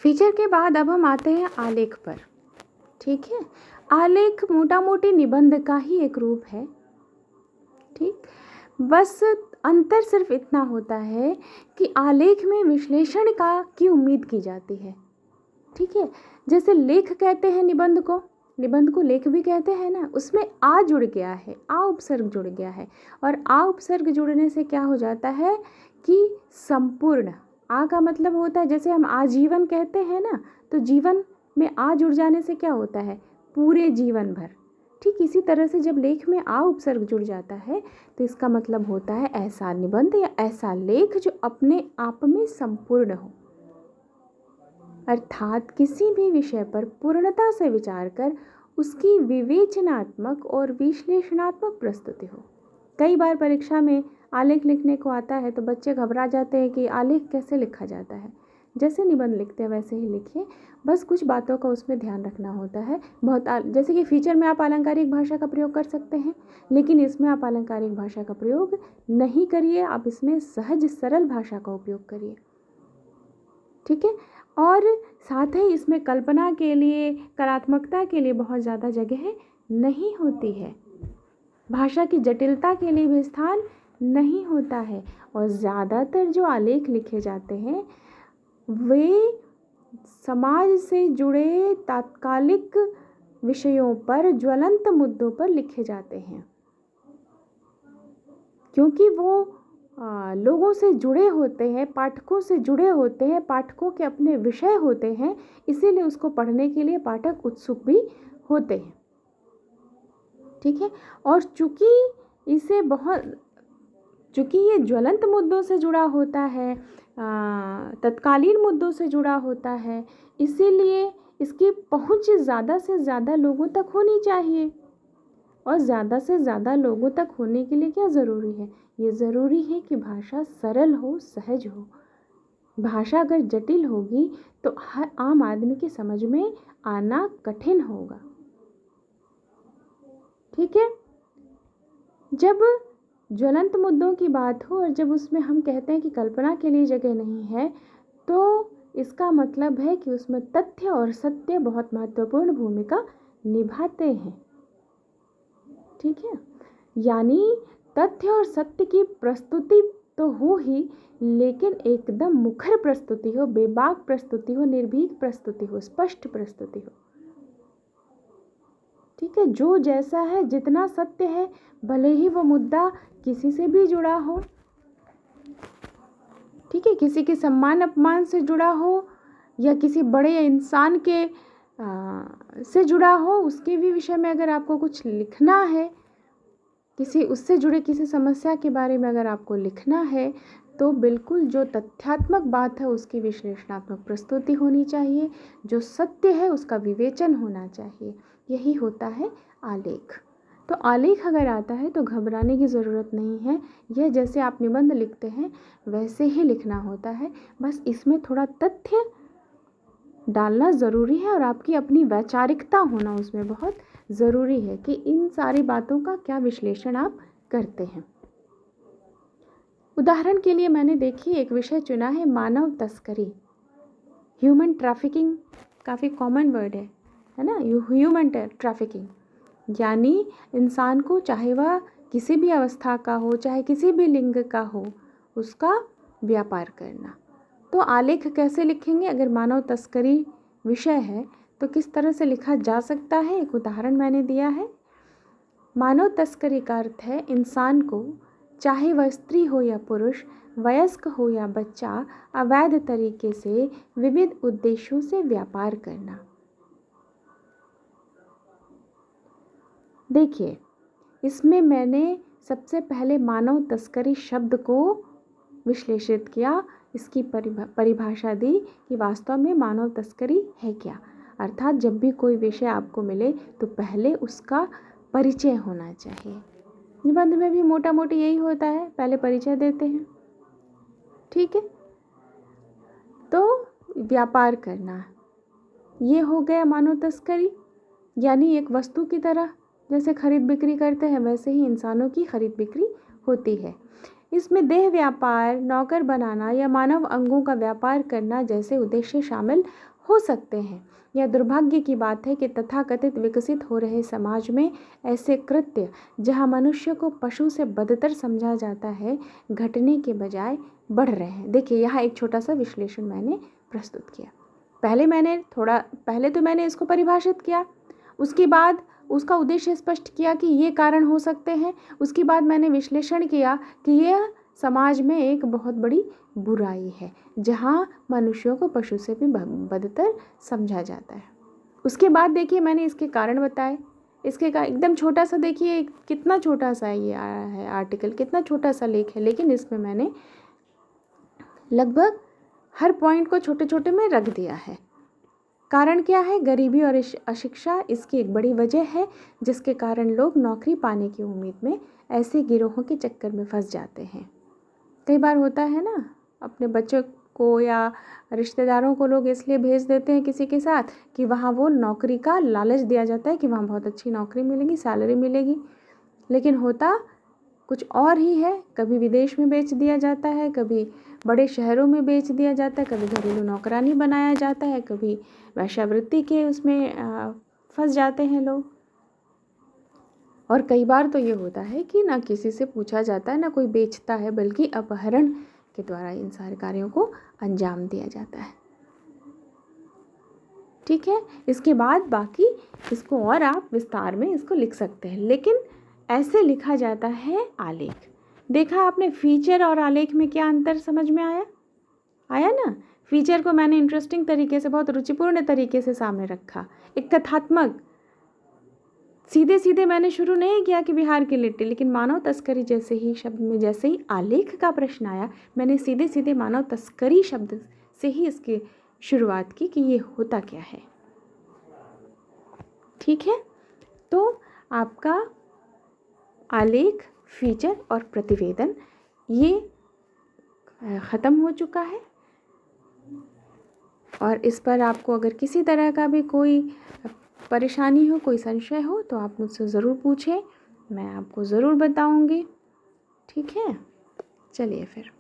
Feature के बाद अब हम आते हैं आलेख पर। ठीक है, आलेख मोटा मोटी निबंध का ही एक रूप है। ठीक, बस अंतर सिर्फ इतना होता है कि आलेख में विश्लेषण की उम्मीद की जाती है। ठीक है, जैसे लेख कहते हैं निबंध को लेख भी कहते हैं ना, उसमें आ जुड़ गया है, आ उपसर्ग जुड़ गया है, और आ उपसर्ग जुड़ने से क्या हो जाता है कि संपूर्ण, आ का मतलब होता है, जैसे हम आजीवन कहते हैं ना, तो जीवन में आ जुड़ जाने से क्या होता है, पूरे जीवन भर। ठीक इसी तरह से जब लेख में आ उपसर्ग जुड़ जाता है तो इसका मतलब होता है ऐसा निबंध या ऐसा लेख जो अपने आप में संपूर्ण हो, अर्थात किसी भी विषय पर पूर्णता से विचार कर उसकी विवेचनात्मक और विश्लेषणात्मक प्रस्तुति हो। कई बार परीक्षा में आलेख लिखने को आता है तो बच्चे घबरा जाते हैं कि आलेख कैसे लिखा जाता है। जैसे निबंध लिखते हैं वैसे ही लिखिए, बस कुछ बातों का उसमें ध्यान रखना होता है। जैसे कि फीचर में आप अलंकारिक भाषा का प्रयोग कर सकते हैं, लेकिन इसमें आप अलंकारिक भाषा का प्रयोग नहीं करिए, आप इसमें सहज सरल भाषा का उपयोग करिए। ठीक है, और साथ ही इसमें कल्पना के लिए, कलात्मकता के लिए बहुत ज़्यादा जगह नहीं होती है, भाषा की जटिलता के लिए भी स्थान नहीं होता है, और ज़्यादातर जो आलेख लिखे जाते हैं वे समाज से जुड़े तात्कालिक विषयों पर, ज्वलंत मुद्दों पर लिखे जाते हैं, क्योंकि वो लोगों से जुड़े होते हैं, पाठकों से जुड़े होते हैं, पाठकों के अपने विषय होते हैं, इसीलिए उसको पढ़ने के लिए पाठक उत्सुक भी होते हैं। ठीक है, और चूँकि ये ज्वलंत मुद्दों से जुड़ा होता है, तत्कालीन मुद्दों से जुड़ा होता है, इसीलिए इसकी पहुँच ज़्यादा से ज़्यादा लोगों तक होनी चाहिए। और ज़्यादा से ज़्यादा लोगों तक होने के लिए क्या ज़रूरी है, ये ज़रूरी है कि भाषा सरल हो, सहज हो। भाषा अगर जटिल होगी तो हर आम आदमी की समझ में आना कठिन होगा। ठीक है, जब ज्वलंत मुद्दों की बात हो और जब उसमें हम कहते हैं कि कल्पना के लिए जगह नहीं है, तो इसका मतलब है कि उसमें तथ्य और सत्य बहुत महत्वपूर्ण भूमिका निभाते हैं। ठीक है, यानी तथ्य और सत्य की प्रस्तुति तो हो ही, लेकिन एकदम मुखर प्रस्तुति हो, बेबाक प्रस्तुति हो, निर्भीक प्रस्तुति हो, स्पष्ट प्रस्तुति हो। ठीक है, जो जैसा है, जितना सत्य है, भले ही वो मुद्दा किसी से भी जुड़ा हो, ठीक है, किसी के सम्मान अपमान से जुड़ा हो या किसी बड़े इंसान के से जुड़ा हो, उसके भी विषय में अगर आपको कुछ लिखना है, उससे जुड़े किसी समस्या के बारे में अगर आपको लिखना है, तो बिल्कुल जो तथ्यात्मक बात है उसकी विश्लेषणात्मक प्रस्तुति होनी चाहिए, जो सत्य है उसका विवेचन होना चाहिए। यही होता है आलेख। तो आलेख अगर आता है तो घबराने की ज़रूरत नहीं है, यह जैसे आप निबंध लिखते हैं वैसे ही लिखना होता है, बस इसमें थोड़ा तथ्य डालना ज़रूरी है और आपकी अपनी वैचारिकता होना उसमें बहुत ज़रूरी है कि इन सारी बातों का क्या विश्लेषण आप करते हैं। उदाहरण के लिए मैंने देखिए एक विषय चुना है मानव तस्करी, ह्यूमन ट्रैफिकिंग, काफ़ी कॉमन वर्ड है ना, ह्यूमन ट्रैफिकिंग, यानी इंसान को, चाहे वह किसी भी अवस्था का हो, चाहे किसी भी लिंग का हो, उसका व्यापार करना। तो आलेख कैसे लिखेंगे, अगर मानव तस्करी विषय है तो किस तरह से लिखा जा सकता है, एक उदाहरण मैंने दिया है। मानव तस्करी का अर्थ है इंसान को, चाहे वह स्त्री हो या पुरुष, वयस्क हो या बच्चा, अवैध तरीके से विविध उद्देश्यों से व्यापार करना। देखिए, इसमें मैंने सबसे पहले मानव तस्करी शब्द को विश्लेषित किया, इसकी परिभाषा दी कि वास्तव में मानव तस्करी है क्या। अर्थात जब भी कोई विषय आपको मिले तो पहले उसका परिचय होना चाहिए। निबंध में भी मोटा मोटी यही होता है, पहले परिचय देते हैं। ठीक है, तो व्यापार करना, ये हो गया मानव तस्करी, यानी एक वस्तु की तरह जैसे खरीद बिक्री करते हैं वैसे ही इंसानों की खरीद बिक्री होती है। इसमें देह व्यापार, नौकर बनाना या मानव अंगों का व्यापार करना जैसे उद्देश्य शामिल हो सकते हैं। यह दुर्भाग्य की बात है कि तथाकथित विकसित हो रहे समाज में ऐसे कृत्य जहां मनुष्य को पशु से बदतर समझा जाता है, घटने के बजाय बढ़ रहे हैं। देखिए, यहाँ एक छोटा सा विश्लेषण मैंने प्रस्तुत किया। पहले तो मैंने इसको परिभाषित किया, उसके बाद उसका उद्देश्य स्पष्ट किया कि ये कारण हो सकते हैं। उसके बाद मैंने विश्लेषण किया कि यह समाज में एक बहुत बड़ी बुराई है जहाँ मनुष्यों को पशु से भी बदतर समझा जाता है। उसके बाद देखिए मैंने इसके कारण बताए। एकदम छोटा सा, देखिए कितना छोटा सा ये आया है आर्टिकल, कितना छोटा सा लेख है, लेकिन इसमें मैंने लगभग हर पॉइंट को छोटे छोटे में रख दिया है। कारण क्या है? गरीबी और अशिक्षा इसकी एक बड़ी वजह है, जिसके कारण लोग नौकरी पाने की उम्मीद में ऐसे गिरोहों के चक्कर में फंस जाते हैं। कई बार होता है ना, अपने बच्चों को या रिश्तेदारों को लोग इसलिए भेज देते हैं किसी के साथ कि वहाँ वो नौकरी का लालच दिया जाता है कि वहाँ बहुत अच्छी नौकरी मिलेगी, सैलरी मिलेगी, लेकिन होता कुछ और ही है। कभी विदेश में बेच दिया जाता है, कभी बड़े शहरों में बेच दिया जाता है, कभी घरेलू नौकरानी बनाया जाता है, कभी वेश्यावृत्ति के उसमें फंस जाते हैं लोग। और कई बार तो ये होता है कि ना किसी से पूछा जाता है, ना कोई बेचता है, बल्कि अपहरण के द्वारा इन सारे कार्यों को अंजाम दिया जाता है। ठीक है, इसके बाद बाकी इसको और आप विस्तार में इसको लिख सकते हैं, लेकिन ऐसे लिखा जाता है आलेख। देखा आपने फीचर और आलेख में क्या अंतर समझ में आया ना? फीचर को मैंने इंटरेस्टिंग तरीके से, बहुत रुचिपूर्ण तरीके से सामने रखा, एक कथात्मक, सीधे सीधे मैंने शुरू नहीं किया कि बिहार की लिट्टी, लेकिन मानव तस्करी जैसे ही शब्द में जैसे ही आलेख का प्रश्न आया, मैंने सीधे सीधे मानव तस्करी शब्द से ही इसकी शुरुआत की कि ये होता क्या है। ठीक है, तो आपका आलेख, फीचर और प्रतिवेदन ये ख़त्म हो चुका है। और इस पर आपको अगर किसी तरह का भी कोई परेशानी हो, कोई संशय हो, तो आप मुझसे ज़रूर पूछें, मैं आपको ज़रूर बताऊंगी। ठीक है, चलिए फिर।